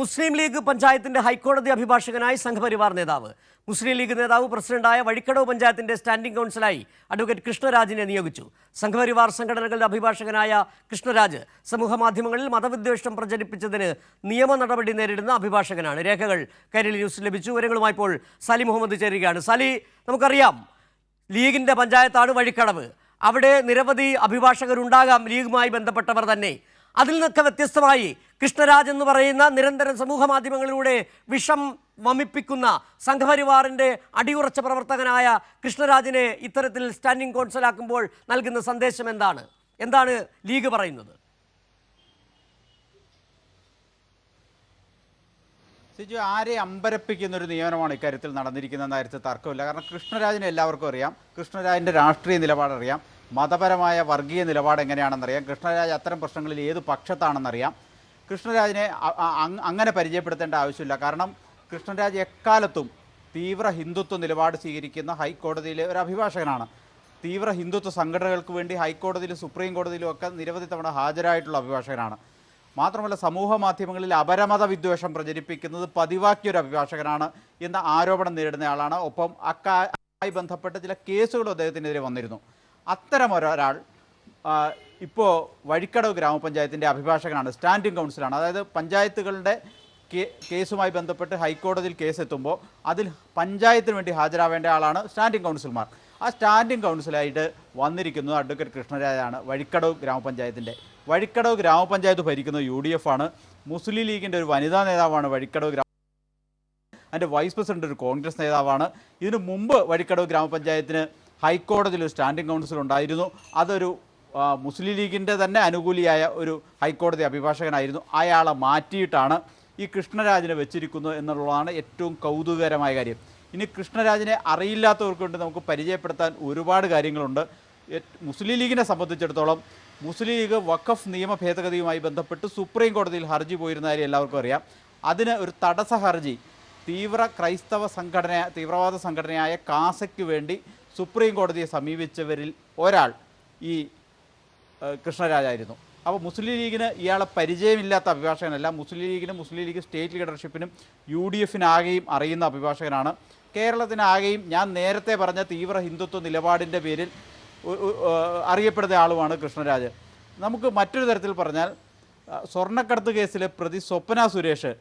മുസ്ലിം league പഞ്ചായത്തിന്റെ ഹൈക്കോടതി അഭിഭാഷകനായി സംഘപരിവാർ നേതാവ് മുസ്ലിം ലീഗ് നേതാവ് പ്രസിഡന്റായ വഴിക്കടവ് പഞ്ചായത്തിന്റെ സ്റ്റാൻഡിംഗ് കൗൺസിലായി അഡ്വക്കേറ്റ് കൃഷ്ണരാജിനെ നിയോഗിച്ചു. സംഘപരിവാർ സംഘടനകളുടെ അഭിഭാഷകനായ കൃഷ്ണരാജ് സമൂഹമാധ്യമങ്ങളിൽ മതവിദ്വേഷം പ്രചരിപ്പിച്ചതിന് നിയമ നടപടി നേരിടുന്ന അഭിഭാഷകനാണ്. രേഖകൾ കൈരളി ന്യൂസ് ലഭിച്ചു. വിവരങ്ങളുമായി ഇപ്പോൾ സലി മുഹമ്മദ് ചേരുകയാണ്. സലി, നമുക്കറിയാം ലീഗിന്റെ പഞ്ചായത്താണ് വഴിക്കടവ്. അവിടെ നിരവധി അഭിഭാഷകരുണ്ടാകാം, ലീഗുമായി ബന്ധപ്പെട്ടവർ തന്നെ. അതിൽ നിന്നൊക്കെ വ്യത്യസ്തമായി കൃഷ്ണരാജ് എന്ന് പറയുന്ന നിരന്തരം സമൂഹ മാധ്യമങ്ങളിലൂടെ വിഷം വമിപ്പിക്കുന്ന സംഘപരിവാറിൻ്റെ അടിയുറച്ച പ്രവർത്തകനായ കൃഷ്ണരാജിനെ ഇത്തരത്തിൽ സ്റ്റാൻഡിംഗ് കൗൺസിലാക്കുമ്പോൾ നൽകുന്ന സന്ദേശം എന്താണ് ലീഗ് പറയുന്നത്? സിജു, ആരെ അമ്പരപ്പിക്കുന്ന ഒരു നിയമനമാണ് ഇക്കാര്യത്തിൽ നടന്നിരിക്കുന്ന കാര്യത്തിൽ തർക്കമില്ല. കാരണം കൃഷ്ണരാജിനെ എല്ലാവർക്കും അറിയാം. കൃഷ്ണരാജിൻ്റെ രാഷ്ട്രീയ നിലപാടറിയാം, മതപരമായ വർഗീയ നിലപാട് എങ്ങനെയാണെന്നറിയാം. കൃഷ്ണരാജ് അത്തരം പ്രശ്നങ്ങളിൽ ഏത് പക്ഷത്താണെന്നറിയാം. കൃഷ്ണരാജിനെ അങ്ങനെ പരിചയപ്പെടുത്തേണ്ട ആവശ്യമില്ല. കാരണം കൃഷ്ണരാജ് എക്കാലത്തും തീവ്ര ഹിന്ദുത്വ നിലപാട് സ്വീകരിക്കുന്ന ഹൈക്കോടതിയിലെ ഒരു അഭിഭാഷകനാണ്. തീവ്ര ഹിന്ദുത്വ സംഘടനകൾക്ക് വേണ്ടി ഹൈക്കോടതിയിലും സുപ്രീം കോടതിയിലും ഒക്കെ നിരവധി തവണ ഹാജരായിട്ടുള്ള അഭിഭാഷകനാണ്. മാത്രമല്ല സമൂഹ മാധ്യമങ്ങളിൽ അപരമത വിദ്വേഷം പ്രചരിപ്പിക്കുന്നത് പതിവാക്കിയൊരു അഭിഭാഷകനാണ് എന്ന ആരോപണം നേരിടുന്നയാളാണ്. ഒപ്പം അക്കാര്യവുമായി ബന്ധപ്പെട്ട ചില കേസുകളും അദ്ദേഹത്തിനെതിരെ വന്നിരുന്നു. അത്തരം ഒരാൾ ഇപ്പോൾ വഴിക്കടവ് ഗ്രാമപഞ്ചായത്തിൻ്റെ അഭിഭാഷകനാണ്, സ്റ്റാൻഡിംഗ് കൗൺസിലാണ്. അതായത് പഞ്ചായത്തുകളുടെ കേസുമായി ബന്ധപ്പെട്ട് ഹൈക്കോടതിയിൽ കേസെത്തുമ്പോൾ അതിൽ പഞ്ചായത്തിന് വേണ്ടി ഹാജരാവേണ്ട ആളാണ് സ്റ്റാൻഡിംഗ് കൗൺസിലർമാർ. ആ സ്റ്റാൻഡിംഗ് കൗൺസിലായിട്ട് വന്നിരിക്കുന്നത് അഡ്വക്കേറ്റ് കൃഷ്ണരാജാണ്. വഴിക്കടവ് ഗ്രാമപഞ്ചായത്ത് ഭരിക്കുന്നത് UDF ആണ്. മുസ്ലിം ലീഗിൻ്റെ ഒരു വനിതാ നേതാവാണ് വഴിക്കടവ് അതിൻ്റെ വൈസ് പ്രസിഡന്റ് ഒരു കോൺഗ്രസ് നേതാവാണ്. ഇതിനു മുമ്പ് വഴിക്കടവ് ഗ്രാമപഞ്ചായത്തിന് ഹൈക്കോടതിയിൽ ഒരു സ്റ്റാൻഡിംഗ് കൗൺസിൽ ഉണ്ടായിരുന്നു. അതൊരു മുസ്ലിം ലീഗിൻ്റെ തന്നെ അനുകൂലിയായ ഒരു ഹൈക്കോടതി അഭിഭാഷകനായിരുന്നു. അയാളെ മാറ്റിയിട്ടാണ് ഈ കൃഷ്ണരാജിനെ വെച്ചിരിക്കുന്നത് എന്നുള്ളതാണ് ഏറ്റവും കൗതുകകരമായ കാര്യം. ഇനി കൃഷ്ണരാജിനെ അറിയില്ലാത്തവർക്ക് കൊണ്ട് നമുക്ക് പരിചയപ്പെടുത്താൻ ഒരുപാട് കാര്യങ്ങളുണ്ട്. മുസ്ലിം ലീഗിനെ സംബന്ധിച്ചിടത്തോളം മുസ്ലിം ലീഗ് വഖഫ് നിയമ ഭേദഗതിയുമായി ബന്ധപ്പെട്ട് സുപ്രീം കോടതിയിൽ ഹർജി പോയിരുന്ന കാര്യം എല്ലാവർക്കും അറിയാം. അതിന് ഒരു തടസ്സ ഹർജി തീവ്രവാദ സംഘടനയായ കാസയ്ക്ക് വേണ്ടി സുപ്രീം കോടതിയെ സമീപിച്ചവരിൽ ഒരാൾ ഈ കൃഷ്ണരാജായിരുന്നു. അപ്പോൾ മുസ്ലിം ലീഗിന് ഇയാളെ പരിചയമില്ലാത്ത അഭിഭാഷകനല്ല. മുസ്ലിം ലീഗ് സ്റ്റേറ്റ് ലീഡർഷിപ്പിനും UDF-നാകെയും അറിയുന്ന അഭിഭാഷകനാണ്. കേരളത്തിനാകെയും ഞാൻ നേരത്തെ പറഞ്ഞ തീവ്ര ഹിന്ദുത്വ നിലപാടിൻ്റെ പേരിൽ അറിയപ്പെടുന്ന ആളുമാണ് കൃഷ്ണരാജ്. നമുക്ക് മറ്റൊരു തരത്തിൽ പറഞ്ഞാൽ സ്വർണ്ണക്കടത്ത് കേസിലെ പ്രതി സ്വപ്ന സുരേഷ്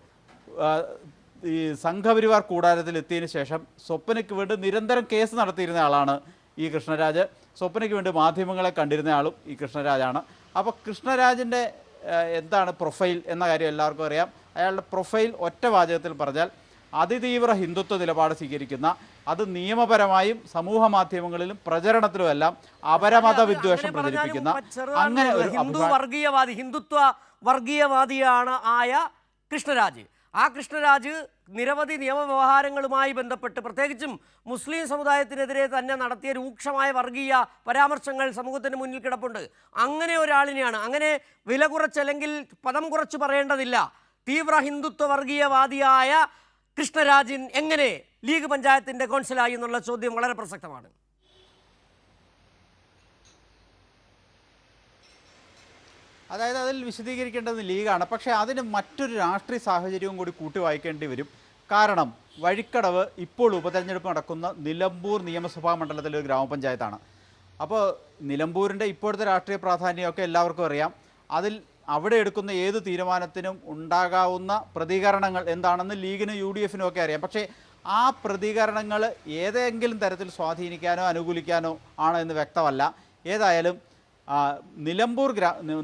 ഈ സംഘപരിവാർ കൂടാരത്തിൽ എത്തിയതിന് ശേഷം സ്വപ്നയ്ക്ക് വേണ്ടി നിരന്തരം കേസ് നടത്തിയിരുന്ന ആളാണ് ഈ കൃഷ്ണരാജ്. സ്വപ്നയ്ക്ക് വേണ്ടി മാധ്യമങ്ങളെ കണ്ടിരുന്ന ആളും ഈ കൃഷ്ണരാജാണ്. അപ്പോൾ കൃഷ്ണരാജിൻ്റെ എന്താണ് പ്രൊഫൈൽ എന്ന കാര്യം എല്ലാവർക്കും അറിയാം. അയാളുടെ പ്രൊഫൈൽ ഒറ്റ വാചകത്തിൽ പറഞ്ഞാൽ അതിതീവ്ര ഹിന്ദുത്വ നിലപാട് സ്വീകരിക്കുന്ന, അത് നിയമപരമായും സമൂഹ മാധ്യമങ്ങളിലും പ്രചരണത്തിലുമെല്ലാം അപരമത വിദ്വേഷം പ്രചരിപ്പിക്കുന്ന അങ്ങനെ ഒരു ഹിന്ദുത്വ വർഗീയവാദിയാണ് ആയ കൃഷ്ണരാജ്. ആ കൃഷ്ണരാജ് നിരവധി നിയമവ്യവഹാരങ്ങളുമായി ബന്ധപ്പെട്ട് പ്രത്യേകിച്ചും മുസ്ലിം സമുദായത്തിനെതിരെ തന്നെ നടത്തിയ രൂക്ഷമായ വർഗീയ പരാമർശങ്ങൾ സമൂഹത്തിന് മുന്നിൽ കിടപ്പുണ്ട്. അങ്ങനെ ഒരാളിനെയാണ്, അങ്ങനെ വില കുറച്ചല്ലെങ്കിൽ പദം കുറച്ച് പറയേണ്ടതില്ല, തീവ്ര ഹിന്ദുത്വ വർഗീയവാദിയായ കൃഷ്ണരാജിൻ എങ്ങനെ ലീഗ് പഞ്ചായത്തിൻ്റെ കൗൺസിലായി എന്നുള്ള ചോദ്യം വളരെ പ്രസക്തമാണ്. അതായത് അതിൽ വിശദീകരിക്കേണ്ടത് ലീഗാണ്. പക്ഷേ അതിന് മറ്റൊരു രാഷ്ട്രീയ സാഹചര്യവും കൂടി കൂട്ടി വായിക്കേണ്ടി വരും. കാരണം വഴിക്കടവ് ഇപ്പോൾ ഉപതെരഞ്ഞെടുപ്പ് നടക്കുന്ന നിലമ്പൂർ നിയമസഭാ മണ്ഡലത്തിലെ ഒരു ഗ്രാമപഞ്ചായത്താണ്. അപ്പോൾ നിലമ്പൂരിൻ്റെ ഇപ്പോഴത്തെ രാഷ്ട്രീയ പ്രാധാന്യമൊക്കെ എല്ലാവർക്കും അറിയാം. അവിടെ എടുക്കുന്ന ഏത് തീരുമാനത്തിനും ഉണ്ടാകാവുന്ന പ്രതികരണങ്ങൾ എന്താണെന്ന് ലീഗിനും UDF-നും ഒക്കെ അറിയാം. പക്ഷേ ആ പ്രതികരണങ്ങൾ ഏതെങ്കിലും തരത്തിൽ സ്വാധീനിക്കാനോ അനുകൂലിക്കാനോ ആണ് എന്ന് വ്യക്തമല്ല. ഏതായാലും നിലമ്പൂർ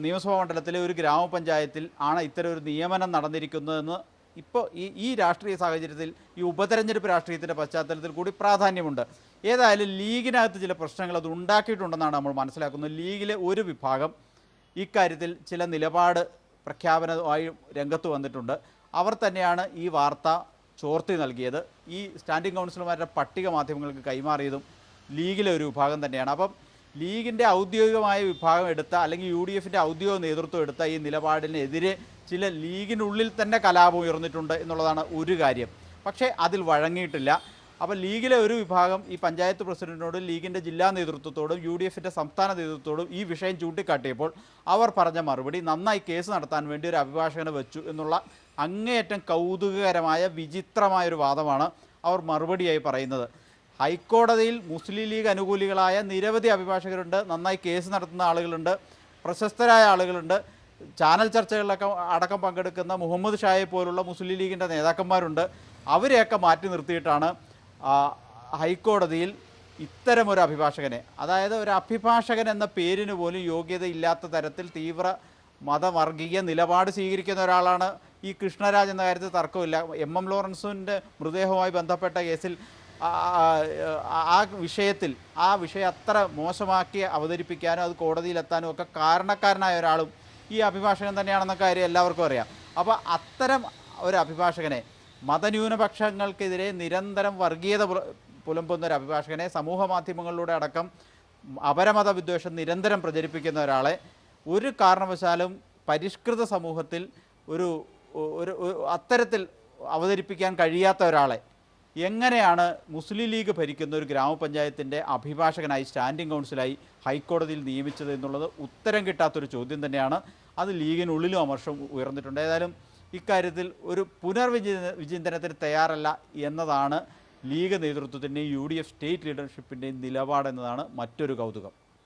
നിയമസഭാ മണ്ഡലത്തിലെ ഒരു ഗ്രാമപഞ്ചായത്തിൽ ആണ് ഇത്തരം ഒരു നിയമനം നടന്നിരിക്കുന്നതെന്ന് ഇപ്പോൾ ഈ രാഷ്ട്രീയ സാഹചര്യത്തിൽ ഈ ഉപതെരഞ്ഞെടുപ്പ് രാഷ്ട്രീയത്തിൻ്റെ പശ്ചാത്തലത്തിൽ കൂടി പ്രാധാന്യമുണ്ട്. ഏതായാലും ലീഗിനകത്ത് ചില പ്രശ്നങ്ങൾ അത് ഉണ്ടാക്കിയിട്ടുണ്ടെന്നാണ് നമ്മൾ മനസ്സിലാക്കുന്നത്. ലീഗിലെ ഒരു വിഭാഗം ഇക്കാര്യത്തിൽ ചില നിലപാട് പ്രഖ്യാപനമായി രംഗത്ത് വന്നിട്ടുണ്ട്. അവർ തന്നെയാണ് ഈ വാർത്ത ചോർത്തി നൽകിയത്. ഈ സ്റ്റാൻഡിംഗ് കൗൺസിലർമാരുടെ പട്ടിക മാധ്യമങ്ങൾക്ക് കൈമാറിയതും ലീഗിലെ ഒരു വിഭാഗം തന്നെയാണ്. അപ്പം ലീഗിൻ്റെ ഔദ്യോഗികമായ വിഭാഗം എടുത്ത അല്ലെങ്കിൽ UDF-ൻ്റെ ഔദ്യോഗിക നേതൃത്വം എടുത്ത ഈ നിലപാടിനെതിരെ ചില ലീഗിനുള്ളിൽ തന്നെ കലാപം ഉയർന്നിട്ടുണ്ട് എന്നുള്ളതാണ് ഒരു കാര്യം. പക്ഷേ അതിൽ വഴങ്ങിയിട്ടില്ല. അപ്പോൾ ലീഗിലെ ഒരു വിഭാഗം ഈ പഞ്ചായത്ത് പ്രസിഡന്റിനോടും ലീഗിൻ്റെ ജില്ലാ നേതൃത്വത്തോടും UDF-ൻ്റെ സംസ്ഥാന നേതൃത്വത്തോടും ഈ വിഷയം ചൂണ്ടിക്കാട്ടിയപ്പോൾ അവർ പറഞ്ഞ മറുപടി നന്നായി കേസ് നടത്താൻ വേണ്ടി ഒരു അഭിഭാഷകനെ വെച്ചു എന്നുള്ള അങ്ങേയറ്റം കൗതുകകരമായ വിചിത്രമായൊരു വാദമാണ് അവർ മറുപടിയായി പറയുന്നത്. ഹൈക്കോടതിയിൽ മുസ്ലിം ലീഗ് അനുകൂലികളായ നിരവധി അഭിഭാഷകരുണ്ട്, നന്നായി കേസ് നടത്തുന്ന ആളുകളുണ്ട്, പ്രശസ്തരായ ആളുകളുണ്ട്, ചാനൽ ചർച്ചകളിലൊക്കെ അടക്കം പങ്കെടുക്കുന്ന മുഹമ്മദ് ഷായെ പോലുള്ള മുസ്ലിം ലീഗിൻ്റെ നേതാക്കന്മാരുണ്ട്. അവരെയൊക്കെ മാറ്റി നിർത്തിയിട്ടാണ് ഹൈക്കോടതിയിൽ ഇത്തരമൊരു അഭിഭാഷകനെ, അതായത് ഒരു അഭിഭാഷകൻ എന്ന പേരിന് പോലും യോഗ്യതയില്ലാത്ത തരത്തിൽ തീവ്ര മതവർഗീയ നിലപാട് സ്വീകരിക്കുന്ന ഒരാളാണ് ഈ കൃഷ്ണരാജ് എന്ന കാര്യത്തിൽ തർക്കമില്ല. എം ലോറൻസിൻ്റെ മൃതദേഹവുമായി ബന്ധപ്പെട്ട കേസിൽ ആ വിഷയം അത്ര മോശമാക്കി അവതരിപ്പിക്കാനും അത് കോടതിയിലെത്താനും ഒക്കെ കാരണക്കാരനായ ഒരാളും ഈ അഭിഭാഷകൻ തന്നെയാണെന്ന കാര്യം എല്ലാവർക്കും അറിയാം. അപ്പോൾ അത്തരം ഒരു അഭിഭാഷകനെ, മതന്യൂനപക്ഷങ്ങൾക്കെതിരെ നിരന്തരം വർഗീയത പുലമ്പുന്ന ഒരു അഭിഭാഷകനെ, സമൂഹ മാധ്യമങ്ങളിലൂടെ അടക്കം അപരമത വിദ്വേഷം നിരന്തരം പ്രചരിപ്പിക്കുന്ന ഒരാളെ ഒരു കാരണവശാലും പരിഷ്കൃത സമൂഹത്തിൽ ഒരു അത്തരത്തിൽ അവതരിപ്പിക്കാൻ കഴിയാത്ത ഒരാളെ എങ്ങനെയാണ് മുസ്ലിം ലീഗ് ഭരിക്കുന്ന ഒരു ഗ്രാമപഞ്ചായത്തിൻ്റെ അഭിഭാഷകനായി സ്റ്റാൻഡിംഗ് കൗൺസിലായി ഹൈക്കോടതിയിൽ നിയമിച്ചത് എന്നുള്ളത് ഉത്തരം കിട്ടാത്തൊരു ചോദ്യം തന്നെയാണ്. അത് ലീഗിനുള്ളിലും അമർഷം ഉയർന്നിട്ടുണ്ട്. ഏതായാലും ഇക്കാര്യത്തിൽ ഒരു വിചിന്തനത്തിന് തയ്യാറല്ല എന്നതാണ് ലീഗ് നേതൃത്വത്തിൻ്റെയും UDF സ്റ്റേറ്റ് ലീഡർഷിപ്പിൻ്റെയും നിലപാടെന്നതാണ് മറ്റൊരു കൗതുകം.